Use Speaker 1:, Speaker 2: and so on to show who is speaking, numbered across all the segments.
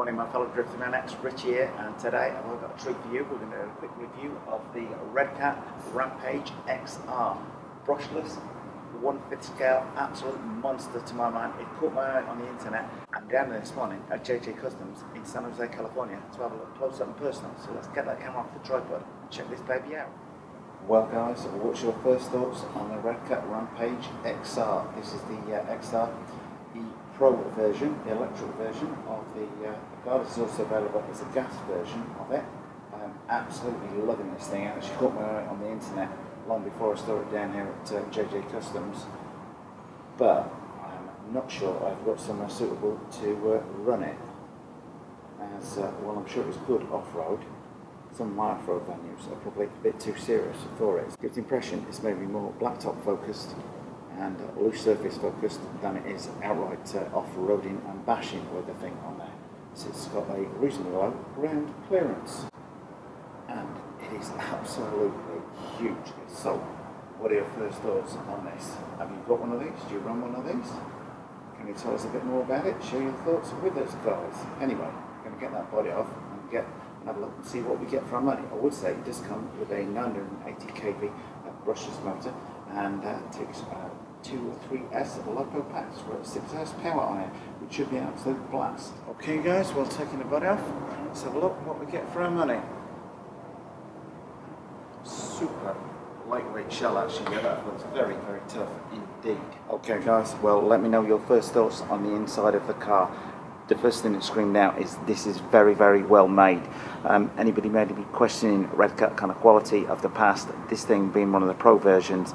Speaker 1: Morning my fellow Driftomaniacs, Rich here, and today I've got a treat for you. We're going to do a quick review of the Redcat Rampage MR. Brushless, 1/5 scale, absolute monster to my mind. It caught my eye on the internet. I'm down there this morning at JJ Customs in San Jose, California to have a look close up and personal. So let's get that camera off the tripod and check this baby out. Well guys, what's your first thoughts on the Redcat Rampage XR? This is the XR, the Pro version, the electric version of the car. This is also available as a gas version of it. I'm absolutely loving this thing. It actually caught my eye on the internet long before I saw it down here at JJ Customs, but I'm not sure I've got somewhere suitable to run it, as well I'm sure it's good off-road. Some of my off-road venues are probably a bit too serious for it. It's the impression it's maybe more blacktop focused and loose surface focused than it is outright off-roading and bashing with the thing on there. So it's got a reasonably low ground clearance, and it is absolutely huge. So what are your first thoughts on this? Have you got one of these? Do you run one of these? Can you tell us a bit more about it? Share your thoughts with us guys. Anyway, we're going to get that body off and have a look and see what we get for our money. I would say it does come with a 980 kV brushless motor, and takes 2 or 3S LiPo packs for a 6S power on it, which should be an absolute blast. Okay guys, well, taking the body off, let's have a look what we get for our money. Super lightweight shell actually, yeah, that looks very, very tough indeed. Okay guys, well, let me know your first thoughts on the inside of the car. The first thing that screamed out is this is very, very well made. Anybody may be questioning Redcat kind of quality of the past, this thing being one of the Pro versions,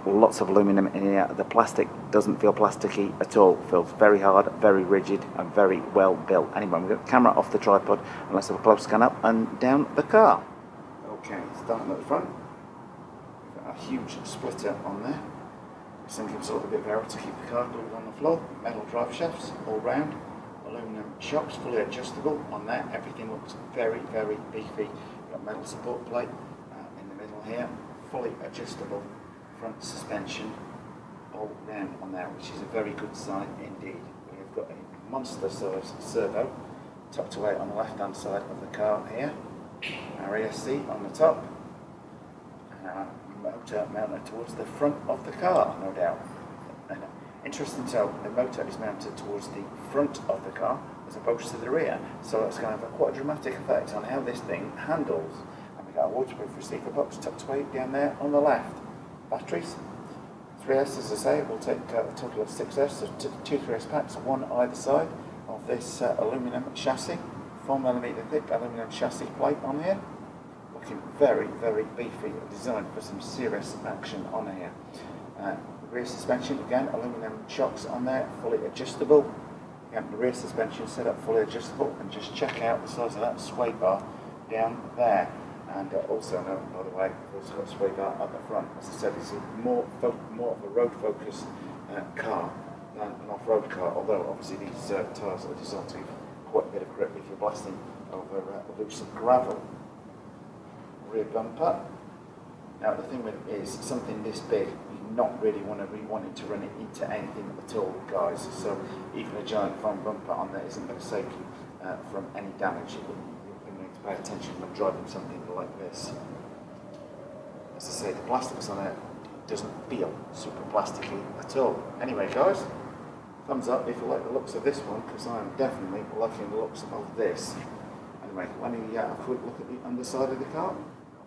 Speaker 1: lots of aluminum in here. The plastic doesn't feel plasticky at all. It feels very hard, very rigid, and very well built. Anyway, we've got the camera off the tripod, and let's have a close scan up and down the car. Okay, starting at the front, we've got a huge splitter on there. This thing gives a little bit of error to keep the car glued on the floor. Metal drive shafts all round. Aluminum shocks, fully adjustable on there. Everything looks very, very beefy. Got metal support plate in the middle here. Fully adjustable front suspension all round on there, which is a very good sign indeed. We have got a monster size servo tucked away on the left hand side of the car here. Our ESC on the top, and our motor mounted towards the front of the car, no doubt. Interesting to note, the motor is mounted towards the front of the car as opposed to the rear, so that's going to have quite a dramatic effect on how this thing handles. And we've got a waterproof receiver box tucked away down there on the left. Batteries, 3S as I say, we'll take a total of 6S, so 2 3S packs, one either side of this aluminum chassis, 4mm thick aluminum chassis plate on here. Looking very, very beefy, designed for some serious action on here. Rear suspension, again, aluminum shocks on there, fully adjustable. Again, the rear suspension set up fully adjustable, and just check out the size of that sway bar down there. And also note, by the way, we've also got a sway bar at the front. As I said, it's more of a road-focused car than an off-road car, although obviously these tyres are designed to give quite a bit of grip if you're blasting over loose gravel. Rear bumper. Now the thing with it is, something this big, you not really wanting to run it into anything at all, guys. So even a giant foam bumper on there isn't going to save you from any damage. You need to pay attention when driving something like this. As I say, the plastics on it doesn't feel super plasticky at all. Anyway, guys, thumbs up if you like the looks of this one, because I am definitely liking the looks of this. Anyway, let me have a quick look at the underside of the car.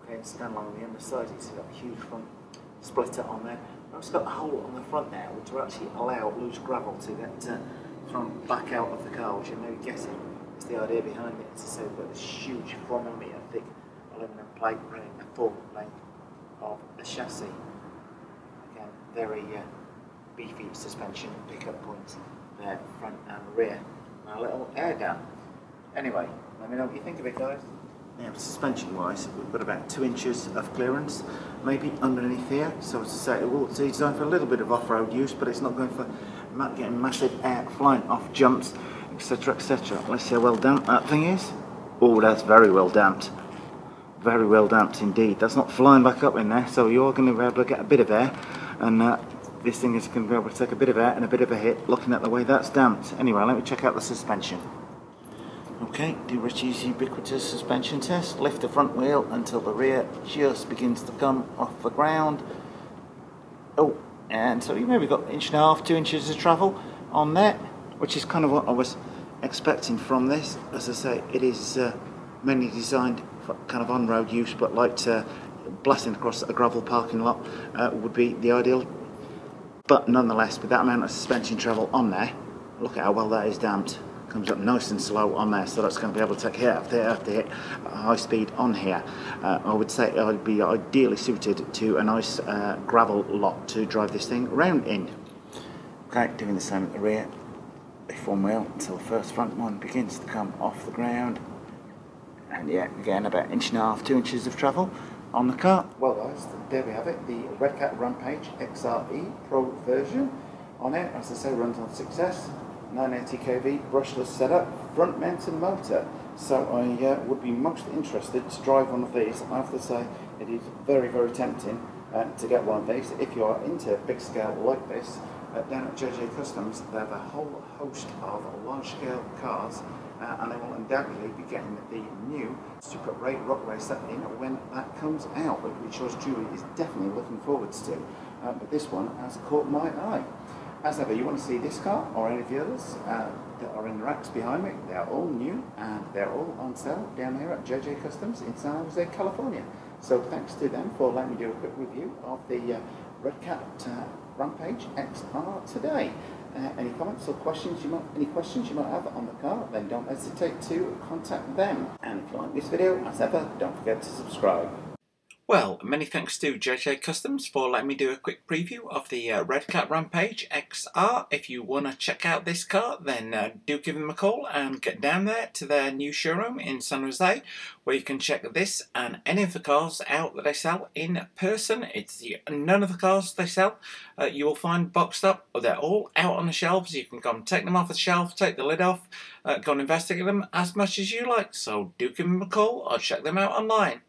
Speaker 1: Okay, stand along the underside, it's got a huge front splitter on there. It's got a hole on the front now which will actually allow loose gravel to get thrown back out of the car, which I'm maybe guessing is the idea behind it. As I say, we've got this huge 4mm thick aluminum plate running the full length of the chassis. Again, very beefy suspension pickup points there, front and rear, and a little air dam. Anyway, let me know what you think of it, guys. Now, suspension wise, we've got about 2 inches of clearance, maybe underneath here. So as I say, it's designed for a little bit of off-road use, but it's not going for getting massive air flying off jumps, etc, etc. Let's see how well damped that thing is. Oh, that's very well damped. Very well damped indeed. That's not flying back up in there, so you're going to be able to get a bit of air, and this thing is going to be able to take a bit of air and a bit of a hit, looking at the way that's damped. Anyway, let me check out the suspension. Okay, do Richie's ubiquitous suspension test. Lift the front wheel until the rear just begins to come off the ground. Oh, and so you maybe got 1.5 to 2 inches of travel on there, which is kind of what I was expecting from this. As I say, it is mainly designed for kind of on-road use, but like blasting across a gravel parking lot would be the ideal. But nonetheless, with that amount of suspension travel on there, look at how well that is damped. Comes up nice and slow on there, so that's going to be able to take hit after hit high speed on here. I would say it would be ideally suited to a nice gravel lot to drive this thing around in. Okay, doing the same at the rear. Lift one wheel until the first front one begins to come off the ground. And yeah, again, about 1.5 to 2 inches of travel on the car. Well guys, there we have it, the Redcat Rampage XRE Pro version. On it, as I say, runs on Success, 980 kV, brushless setup, front mounted motor. So I would be most interested to drive one of these. I have to say, it is very, very tempting to get one of these. If you are into big scale like this, down at JJ Customs, they have a whole host of large scale cars, and they will undoubtedly be getting the new Super Ray Rock Racer in when that comes out, which yours truly is definitely looking forward to. But this one has caught my eye. As ever, you want to see this car or any of the others that are in the racks behind me, they are all new and they're all on sale down here at JJ Customs in San Jose, California. So thanks to them for letting me do a quick review of the Redcat Rampage XR today. Any comments or questions you might have on the car, then don't hesitate to contact them. And if you like this video, as ever, don't forget to subscribe.
Speaker 2: Well, many thanks to JJ Customs for letting me do a quick preview of the Redcat Rampage XR. If you want to check out this car, then do give them a call and get down there to their new showroom in San Jose, where you can check this and any of the cars out that they sell in person. None of the cars they sell you will find boxed up. They're all out on the shelves. You can go and take them off the shelf, take the lid off, go and investigate them as much as you like. So do give them a call or check them out online.